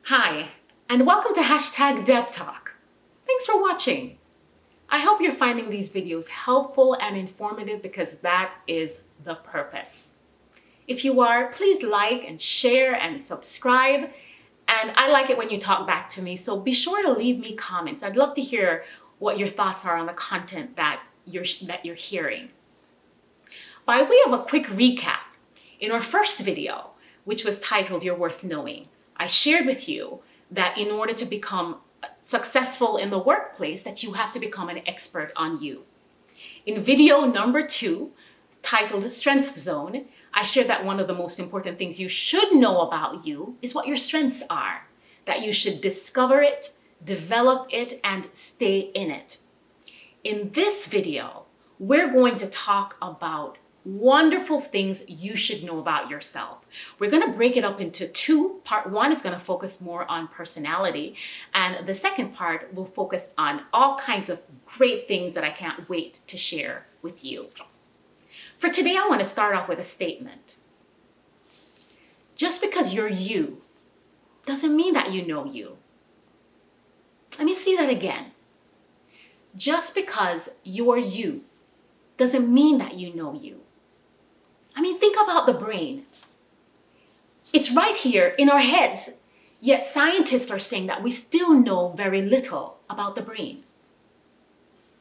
Hi, and welcome to #DebTalk. Thanks for watching. I hope you're finding these videos helpful and informative because that is the purpose. If you are, please like and share and subscribe. And I like it when you talk back to me, so be sure to leave me comments. I'd love to hear what your thoughts are on the content that you're hearing. By way of a quick recap, in our first video, which was titled You're Worth Knowing, I shared with you that in order to become successful in the workplace, that you have to become an expert on you. In video number 2, titled Strength Zone, I shared that one of the most important things you should know about you is what your strengths are, that you should discover it, develop it, and stay in it. In this video, we're going to talk about wonderful things you should know about yourself. We're going to break it up into 2. Part 1 is going to focus more on personality, and the second part will focus on all kinds of great things that I can't wait to share with you. For today, I want to start off with a statement. Just because you're you doesn't mean that you know you. Let me say that again. Just because you're you doesn't mean that you know you. I mean, think about the brain. It's right here in our heads, yet scientists are saying that we still know very little about the brain.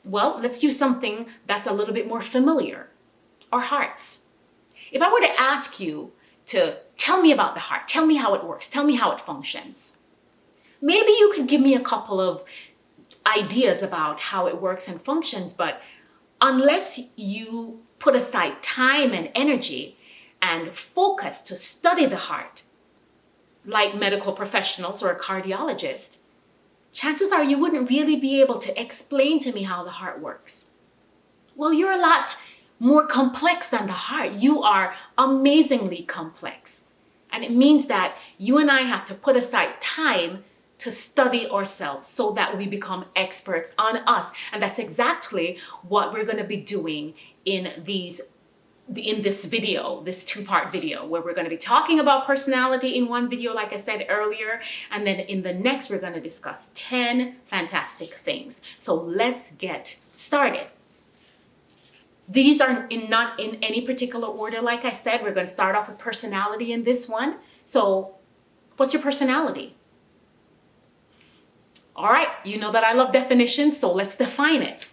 Well, let's use something that's a little bit more familiar, our hearts. If I were to ask you to tell me about the heart, tell me how it works, tell me how it functions, maybe you could give me a couple of ideas about how it works and functions, but unless you put aside time and energy and focus to study the heart, like medical professionals or a cardiologist, chances are you wouldn't really be able to explain to me how the heart works. Well, you're a lot more complex than the heart. You are amazingly complex. And it means that you and I have to put aside time to study ourselves so that we become experts on us. And that's exactly what we're going to be doing in this video, this 2-part video, where we're going to be talking about personality in one video, like I said earlier, and then in the next, we're going to discuss 10 fantastic things. So let's get started. These are not in any particular order. Like I said, we're going to start off with personality in this one. So what's your personality? All right, you know that I love definitions, so let's define it.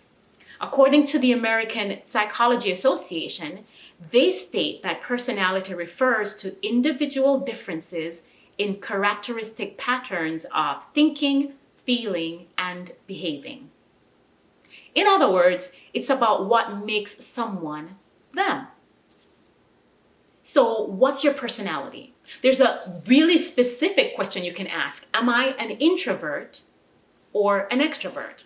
According to the American Psychology Association, they state that personality refers to individual differences in characteristic patterns of thinking, feeling, and behaving. In other words, it's about what makes someone them. So what's your personality? There's a really specific question you can ask. Am I an introvert or an extrovert?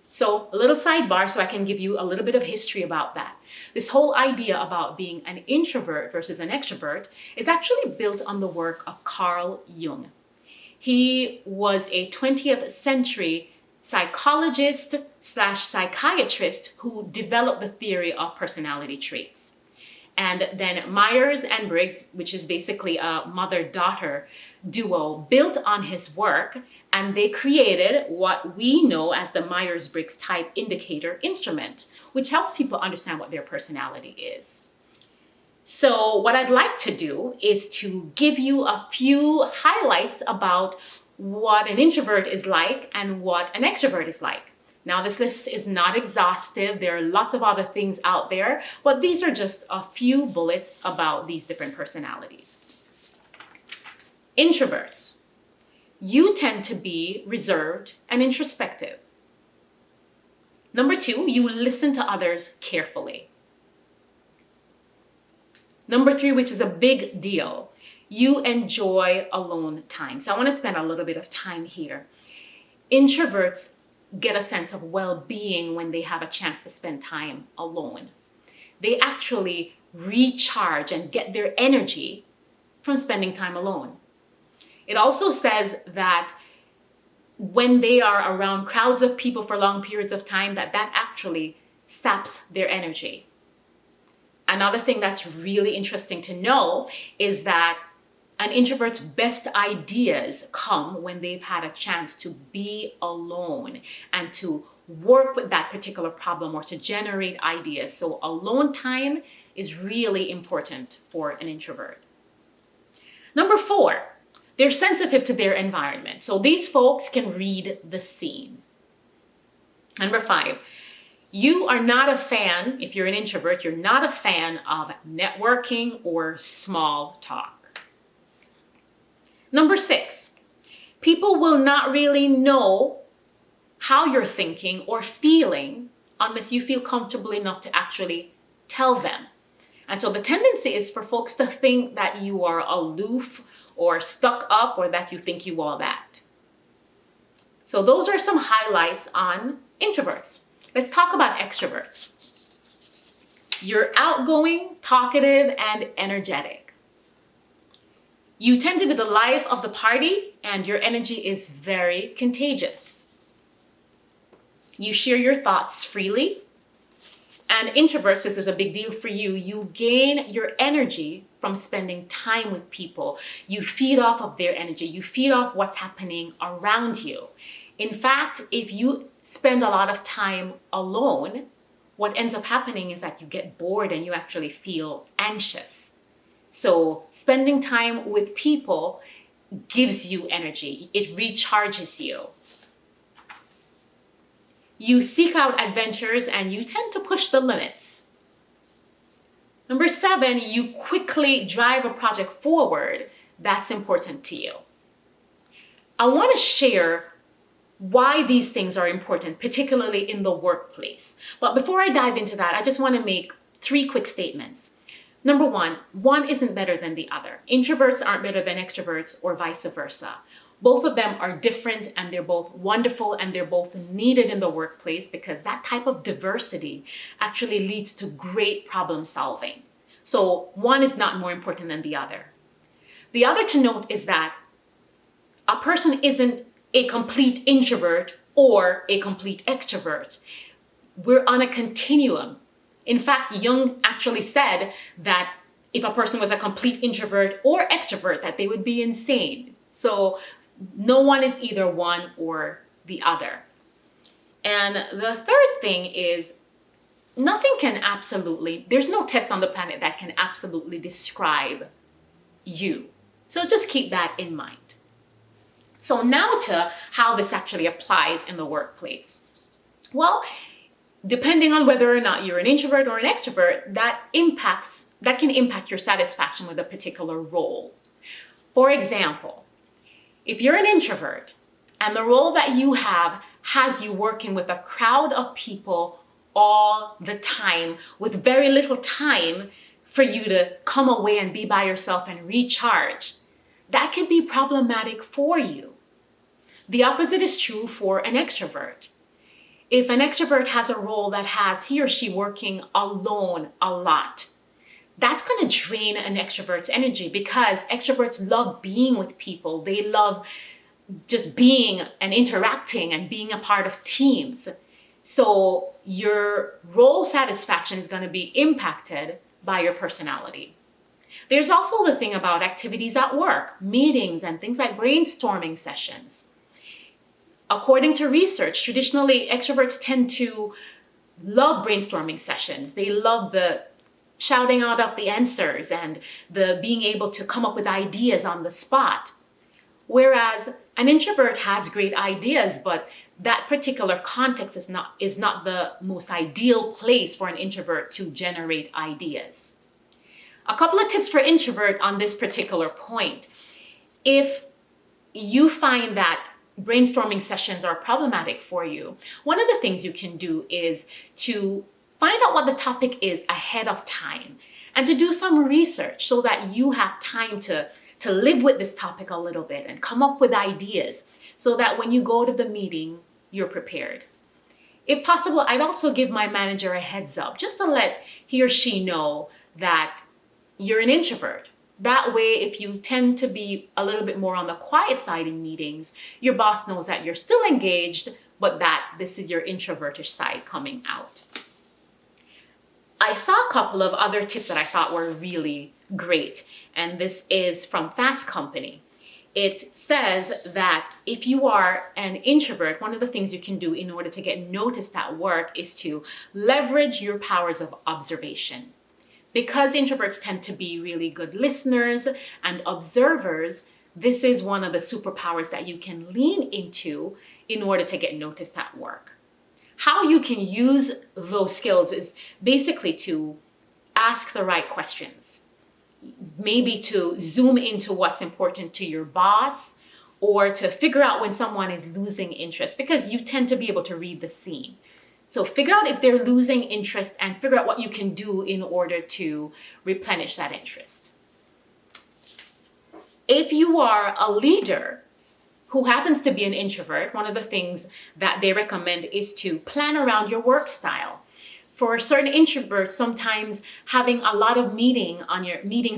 So a little sidebar so I can give you a little bit of history about that. This whole idea about being an introvert versus an extrovert is actually built on the work of Carl Jung. He was a 20th century psychologist/psychiatrist who developed the theory of personality traits. And then Myers and Briggs, which is basically a mother-daughter duo, built on his work, and they created what we know as the Myers-Briggs Type Indicator instrument, which helps people understand what their personality is. So what I'd like to do is to give you a few highlights about what an introvert is like and what an extrovert is like. Now, this list is not exhaustive. There are lots of other things out there, but these are just a few bullets about these different personalities. Introverts. You tend to be reserved and introspective. Number 2, you listen to others carefully. Number 3, which is a big deal, you enjoy alone time. So I want to spend a little bit of time here. Introverts get a sense of well-being when they have a chance to spend time alone. They actually recharge and get their energy from spending time alone. It also says that when they are around crowds of people for long periods of time, that actually saps their energy. Another thing that's really interesting to know is that An introvert's best ideas come when they've had a chance to be alone and to work with that particular problem or to generate ideas. So alone time is really important for an introvert. Number 4, they're sensitive to their environment. So these folks can read the scene. Number 5, you are not a fan, if you're an introvert, you're not a fan of networking or small talk. Number 6, people will not really know how you're thinking or feeling unless you feel comfortable enough to actually tell them. And so the tendency is for folks to think that you are aloof or stuck up or that you think you all that. So those are some highlights on introverts. Let's talk about extroverts. You're outgoing, talkative, and energetic. You tend to be the life of the party and your energy is very contagious. You share your thoughts freely. And introverts, this is a big deal for you. You gain your energy from spending time with people. You feed off of their energy. You feed off what's happening around you. In fact, if you spend a lot of time alone, what ends up happening is that you get bored and you actually feel anxious. So spending time with people gives you energy. It recharges you. You seek out adventures and you tend to push the limits. Number 7, you quickly drive a project forward that's important to you. I want to share why these things are important, particularly in the workplace. But before I dive into that, I just want to make 3 quick statements. Number 1, one isn't better than the other. Introverts aren't better than extroverts or vice versa. Both of them are different and they're both wonderful and they're both needed in the workplace because that type of diversity actually leads to great problem solving. So one is not more important than the other. The other to note is that a person isn't a complete introvert or a complete extrovert. We're on a continuum. In fact, Jung actually said that if a person was a complete introvert or extrovert, that they would be insane. So no one is either one or the other. And the third thing is there's no test on the planet that can absolutely describe you. So just keep that in mind. So now to how this actually applies in the workplace. Well, depending on whether or not you're an introvert or an extrovert, that can impact your satisfaction with a particular role. For example, if you're an introvert and the role that you have has you working with a crowd of people all the time with very little time for you to come away and be by yourself and recharge, that can be problematic for you. The opposite is true for an extrovert. If an extrovert has a role that has he or she working alone a lot, that's going to drain an extrovert's energy because extroverts love being with people. They love just being and interacting and being a part of teams. So your role satisfaction is going to be impacted by your personality. There's also the thing about activities at work, meetings and things like brainstorming sessions. According to research, traditionally extroverts tend to love brainstorming sessions. They love the shouting out of the answers and the being able to come up with ideas on the spot. Whereas an introvert has great ideas, but that particular context is not the most ideal place for an introvert to generate ideas. A couple of tips for introvert on this particular point. If you find that brainstorming sessions are problematic for you, one of the things you can do is to find out what the topic is ahead of time and to do some research so that you have time to live with this topic a little bit and come up with ideas so that when you go to the meeting, you're prepared. If possible, I'd also give my manager a heads up just to let he or she know that you're an introvert. That way, if you tend to be a little bit more on the quiet side in meetings, your boss knows that you're still engaged, but that this is your introvertish side coming out. I saw a couple of other tips that I thought were really, great. And this is from Fast Company. It says that if you are an introvert, one of the things you can do in order to get noticed at work is to leverage your powers of observation. Because introverts tend to be really good listeners and observers, this is one of the superpowers that you can lean into in order to get noticed at work. How you can use those skills is basically to ask the right questions. Maybe to zoom into what's important to your boss, or to figure out when someone is losing interest, because you tend to be able to read the scene. So figure out if they're losing interest and figure out what you can do in order to replenish that interest. If you are a leader who happens to be an introvert, one of the things that they recommend is to plan around your work style. For certain introverts, sometimes having a lot of meetings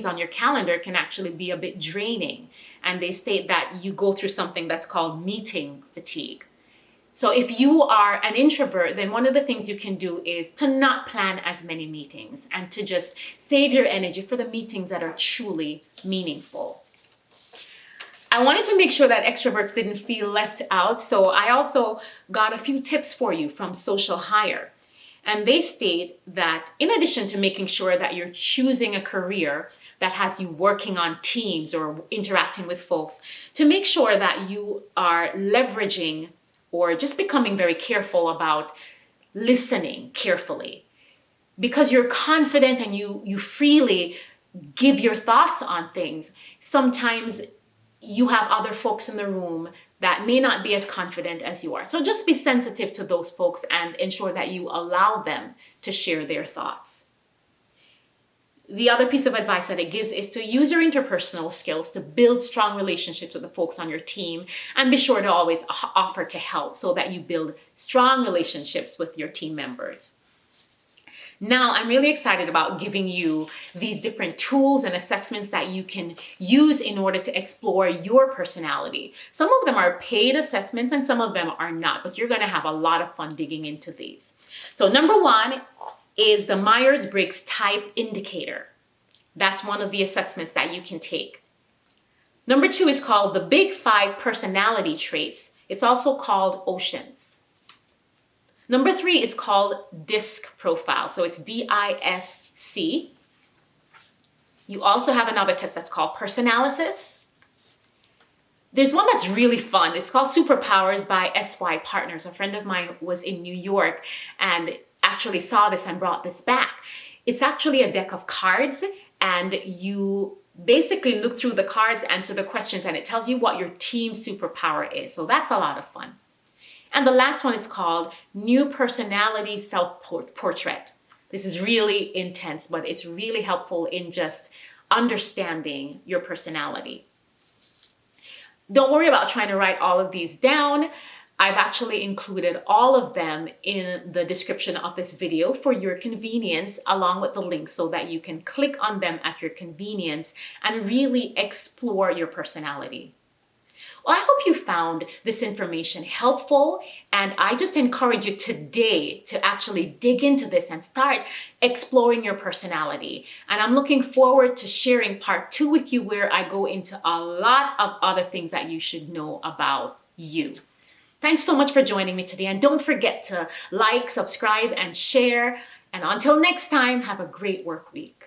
on your calendar can actually be a bit draining. And they state that you go through something that's called meeting fatigue. So if you are an introvert, then one of the things you can do is to not plan as many meetings and to just save your energy for the meetings that are truly meaningful. I wanted to make sure that extroverts didn't feel left out, so I also got a few tips for you from Social Hire. And they state that in addition to making sure that you're choosing a career that has you working on teams or interacting with folks, to make sure that you are leveraging or just becoming very careful about listening carefully. Because you're confident and you freely give your thoughts on things, sometimes you have other folks in the room that may not be as confident as you are. So just be sensitive to those folks and ensure that you allow them to share their thoughts. The other piece of advice that it gives is to use your interpersonal skills to build strong relationships with the folks on your team, and be sure to always offer to help so that you build strong relationships with your team members. Now, I'm really excited about giving you these different tools and assessments that you can use in order to explore your personality. Some of them are paid assessments and some of them are not, but you're going to have a lot of fun digging into these. So number one is the Myers-Briggs Type Indicator. That's one of the assessments that you can take. Number two is called the Big Five Personality Traits. It's also called Oceans. Number three is called DISC profile. So it's DISC. You also have another test that's called Personalysis. There's one that's really fun. It's called Superpowers by SY Partners. A friend of mine was in New York and actually saw this and brought this back. It's actually a deck of cards, and you basically look through the cards, answer the questions, and it tells you what your team superpower is. So that's a lot of fun. And the last one is called New Personality Self-Portrait. This is really intense, but it's really helpful in just understanding your personality. Don't worry about trying to write all of these down. I've actually included all of them in the description of this video for your convenience, along with the links so that you can click on them at your convenience and really explore your personality. Well, I hope you found this information helpful, and I just encourage you today to actually dig into this and start exploring your personality. And I'm looking forward to sharing part 2 with you, where I go into a lot of other things that you should know about you. Thanks so much for joining me today, and don't forget to like, subscribe, and share. And until next time, have a great work week.